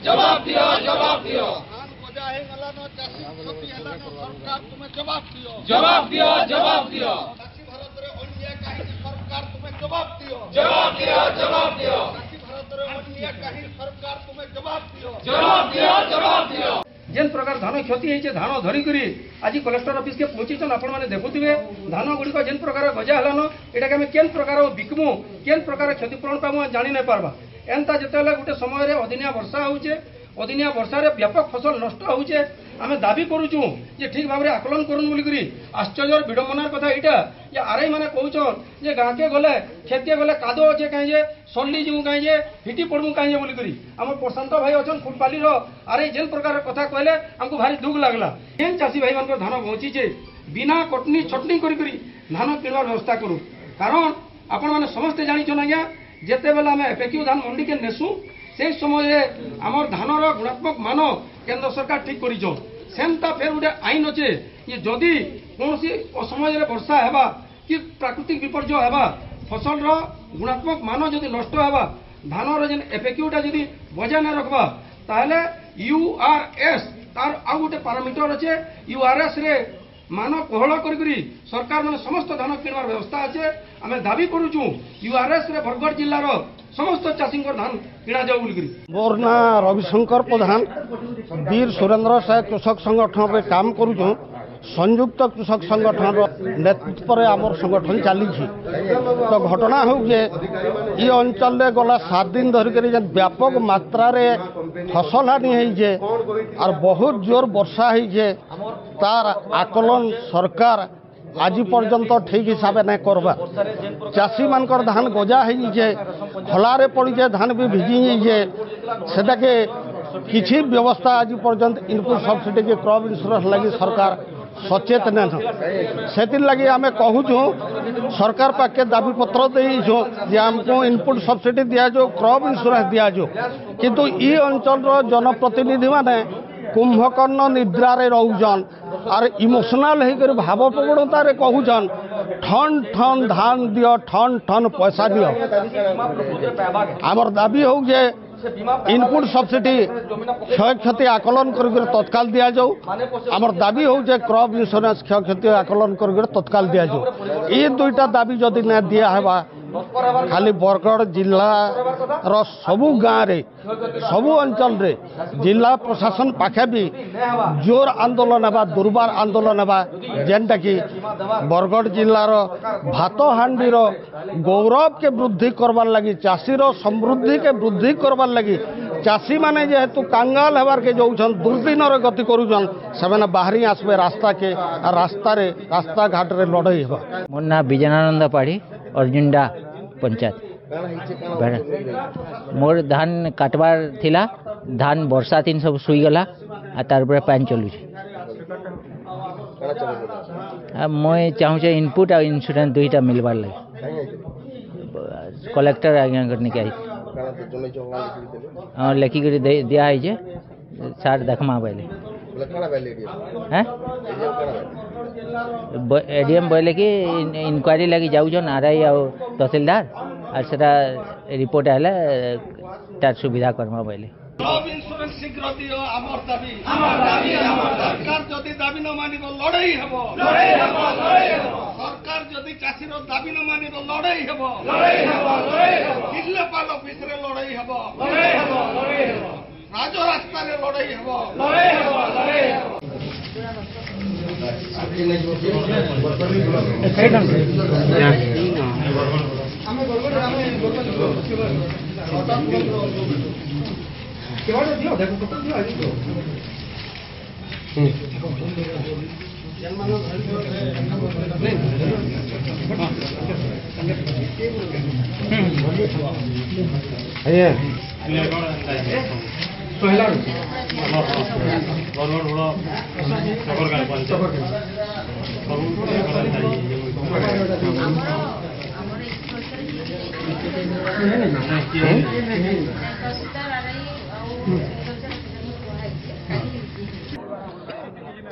जवाब दियो जवाब दियो धान गजा हे गलानो चासी क्षति हेलानो सरकार तुमे जवाब दियो जवाब दियो जवाब दियो चासी भारत रे अन्याय काहे सरकार तुमे जवाब दियो जवाब दियो जवाब दियो चासी भारत रे अन्याय काहे सरकार तुमे जवाब दियो जवाब दियो जवाब दियो जेन प्रकार धान क्षति होइछे धान धरी करी आज कलेक्टर ऑफिस के पहुंचीछन आपण माने देखुथिबे धान गुडी को जेन प्रकार गजा हलानो एटा के हम केन प्रकार बिकमु केन प्रकार क्षतिपूरण पामु जानि नै पारबा एंता जेतेले गुटे समय रे अदिनिया वर्षा होउछे अदिनिया वर्षा रे व्यापक फसल नष्ट होउछे आमे दाबी करूछु जे ठीक भाबरे आकलन करन बोली करी आश्चर्य विडंबनार कथा एटा जे आरआई माने कहउछन जे गां के गले खेत के गले कादो अछि काहे जे सल्ली जु काहे जे हिटी पडमु काहे जे बोली करी हमर प्रशांत भाई अछन फुलपाली रो आरआई जेन प्रकार कथा कहले हमको भारी दुख लागला केन चासी भाई मानकर धान पहुंची जे बिना कटनी छटनी करी करी धान किनवार व्यवस्था करू कारण आपण माने समस्त जानि छन आज्ञा जेते बेला हमें एफएक्यू धान मंडी के नेसु से समय आमर धानर गुणात्मक मान केंद्र सरकार ठीक करिछो सेमता फेर गोटे आईन अच्छे ये जदि कौन समय वर्षा है कि प्राकृतिक विपर्य है फसल गुणात्मक मान जदि नष्ट है धानर जेन एफएक्यूटा जदि बजाय न रखबा ताहले यूआरएस तार आउ गोटे पारामीटर अच्छे यूआरएस रे मान कोहल करी सरकार माने समस्त धान किणवार व्यवस्था अच्छे आम दाबी करुचु यूआरएस रे बरगढ़ जिलार समस्त चाषी धान किणा जाऊ बोली मोर ना रविशंकर प्रधान वीर सुरेंद्र साय कृषक संगठन में काम करुचु संयुक्त कृषक संगठन नेतृत्व में आमर संगठन चली तो घटना हो जे ये अंचल रे गला 7 दिन धरिक व्यापक मात्रा रे फसल हानि है और बहुत जोर वर्षा है तार आकलन सरकार आज पर्यंत ठीक हिसाब नहीं करवा चाषी मानकर धान गजा है हलारे पड़ी धान भी भिजी सेटा के किसी व्यवस्था आज पर्यंत इनपुट सब्सिडी के क्रॉप इंश्योरेंस लगी सरकार सचेत न से लगी आम कहूँ सरकार पाखे दाबी पत्र देछो जे हमको इनपुट सब्सिडी दिजाओ क्रॉप इंश्योरेंस दिजाओ किंतु ये अंचल जनप्रतिनिधि माने कुंभकर्ण निद्रा रे रहउछन और इमोशनल होकर भावप्रवणता रे कहूछन ठन ठन धान दियो ठन ठन पैसा दियो आमर दाबी हो जे इनपुट सब्सिडी क्षय क्षति आकलन कर तत्काल दि जाऊ आमर दाबी हो जे क्रॉप इंश्योरेंस क्षय क्षति आकलन कर तत्काल दि जाऊ ये दुईटा दाबी जदि न दिया है खाली बरगढ़ जिलार सबू गाँव रे सबू अंचल रे जिला प्रशासन पाखे भी जोर आंदोलन है दुर्बार आंदोलन है जेनटा कि बरगढ़ जिलार भात हांडीर गौरव के वृद्धि करवार लगी चाषीर समृद्धि के वृद्धि करवार लगी चाषी माने जेहेतु कांगाल हबार के जो दुर्दिन गति करुछन से बाहरी आसबे रास्ता के रास्ता घाट रे लड़ाई हेबा मोर ना विजयानंद पाढ़ी अर्जुंडा पंचायत मोर धान काटबार थिला धान वर्षा दिन सब सुई गला तार पर पानी चलु मैं चाहूँ इनपुट और इंश्योरेंस दुईटा मिलबार लगे कलेक्टर आज्ञा करने के हाँ लिखिक दिया है सार देखमा पहले एडीएम बोले कि इनक्वारी लगी जाऊन आरआई और तहसीलदार और सेटा रिपोर्ट आए तार सुविधा करमा पहले क्रॉप इंश्योरेंस शीघ्र दियो आमर दाबी सरकार जदि दाबी न मानिब लड़ाई हेबो सरकार जदि चाषीर दाबी न मानिब लड़ाई हेबो जिल्लापाल ऑफिस रे लड़ाई हेबो राज रास्ता रे लड़ाई हेबो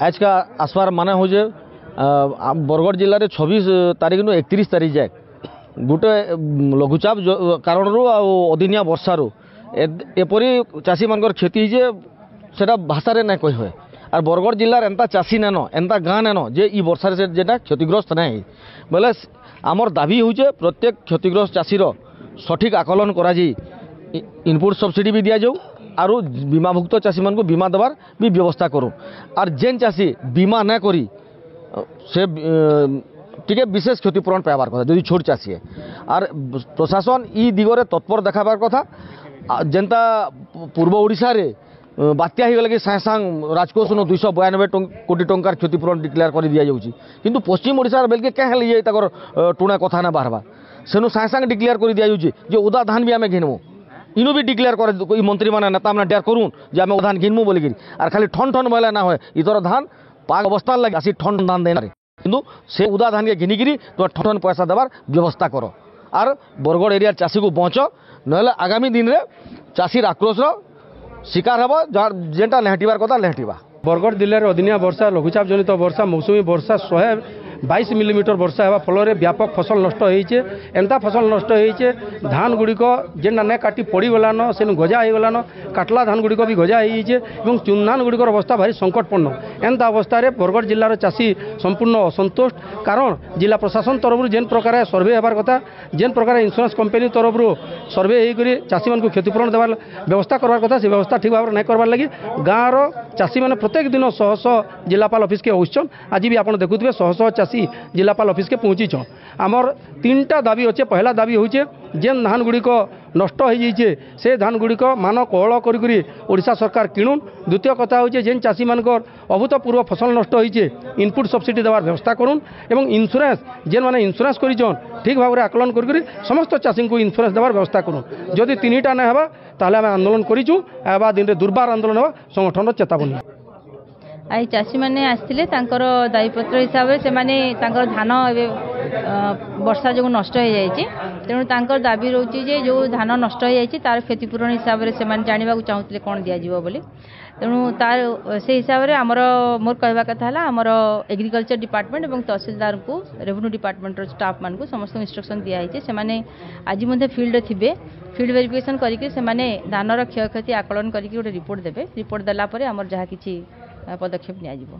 आज का आसबार माने हो जे बरगढ़ जिले में 26 तारीख नु 31 तारीख जाए गोटे लघुचाप कारण अदिनिया वर्षारू एपरी चाषी मानकर क्षति जे सेटा भाषा रे ना कहि होय और बरगढ़ जिलार एंता चाषी नान एंता गाँ नान जे ई वर्षा से जेटा क्षतिग्रस्त नहीं बोले आमर दाबी होचे प्रत्येक क्षतिग्रस्त चाषीर सठिक आकलन करा जी इनपुट सब्सिडी भी दिया जाऊ और बीमाभुक्त चाषी मान को बीमा देवार भी व्यवस्था करूँ और जेन चाषी बीमा ना करी से टिके विशेष क्षतिपूरण पाइबार कथा जो छोट चाषी है और प्रशासन ई दिगरे तत्पर देखाबार कथा जेनता पूर्व ओडिशा रे बात्या हो गले सागे सांग राजकोष 292 कोटी टंकार क्षतिपूरण डिक्लेयर कर दिया जाउची किंतु पश्चिम ओडिशा बेलके क्या हेले ये तकर टुणा कथा ना बाहरबा सेनु सागे सांग डिक्लेयर कर दिया जाउची जे उदा धान भी आमे घिनमु इनु भी डिक्लेयर कर मंत्री माने नेता माने डेयर करूँ जे आमे धान घिनमु बोली और खाली ठन ठन बोले ना होय इतर धान पाग अवस्था लगे आसी ठन धान देना किंतु से उदा धान के घिनिकी तो ठन ठन पैसा देवार व्यवस्था कर और बरगढ़ एरिया चाषी को बंच ना आगामी दिन में चाषीर आक्रोश शिकार हम जेनटा लेहटिबार कथा लेहटिबा। बरगढ़ जिले में अदिनिया वर्षा लघुचाप जनित वर्षा मौसुमी वर्षा 122 मिलीमीटर वर्षा होगा फल व्यापक फसल नष्ट होइछे एंता फसल नष्ट होइछे धान गुड़िक जेनटा ने काटी पड़गलान से गजा हो गलान काटला धान गुड़िक भी गजा होइछे और चुन धान गुड़िकर अवस्था भारी संकटपूर्ण एंता अवस्था बरगढ़ जिलार चाषी संपूर्ण असंतुष्ट कारण जिला प्रशासन तरफ जेन प्रकार सर्वे होबार कथा जेन प्रकार इंश्योरेंस कंपनी तरफ सर्वे होकर चाषी मान क्षतिपूरण देवार व्यवस्था करवार कथा से व्यवस्था ठीक भाव नहीं करवार लगी गाँव चाषी मैंने प्रत्येक दिन शह शह जिलापाल ऑफिस के आउछन आज भी आप देखुए शह शह चाषी जिलापाल ऑफिस के पहुँची आमर 3टा दाबी अच्छे पहला दाबी होचे जेन धान गुड़िक नष्ट हो जाइए से धान गुड़िक मान कोहल करी ओडिशा सरकार किणुन द्वितीय कथा होचे जेन चाषी मानकर अभूतपूर्व फसल नष्ट होइछे इनपुट सब्सिडी देवार व्यवस्था करूँ और इंश्योरेंस जेन माने इंश्योरेंस करिछन ठीक भाव में आकलन करी समस्त चाषी को इंश्योरेंस देवार व्यवस्था करूँ जदि 3टा ना हेबा ताले आम आंदोलन करिछु एबा दिन रे दुर्बार आंदोलन हेबा संगठन चेतावनी आई चाषी मैंने आसते दायीपत्र हिसाब से माने धान वर्षा जो नष्ट हो जाए तेणु दाबी रोचे जे जो धान नष्ट हो जाए तार क्षतिपूरण हिसाब से जानवा चाहूले कौन दिज्व बोली तेणु तार से हिसाब से आमर मोर कहवा कथा आमर एग्रीकल्चर डिपार्टमेंट और तहसीलदार को रेवेन्यू डिपार्टमेंट स्टाफ मान को समस्त इंस्ट्रक्शन दिखाई से आज फील्ड थे फील्ड वेरिफिकेशन करके धानर क्षय क्षति आकलन करके गोटे रिपोर्ट देवे रिपोर्ट देला आमर जहाँ किसी पदक्षेप नियाजिबो।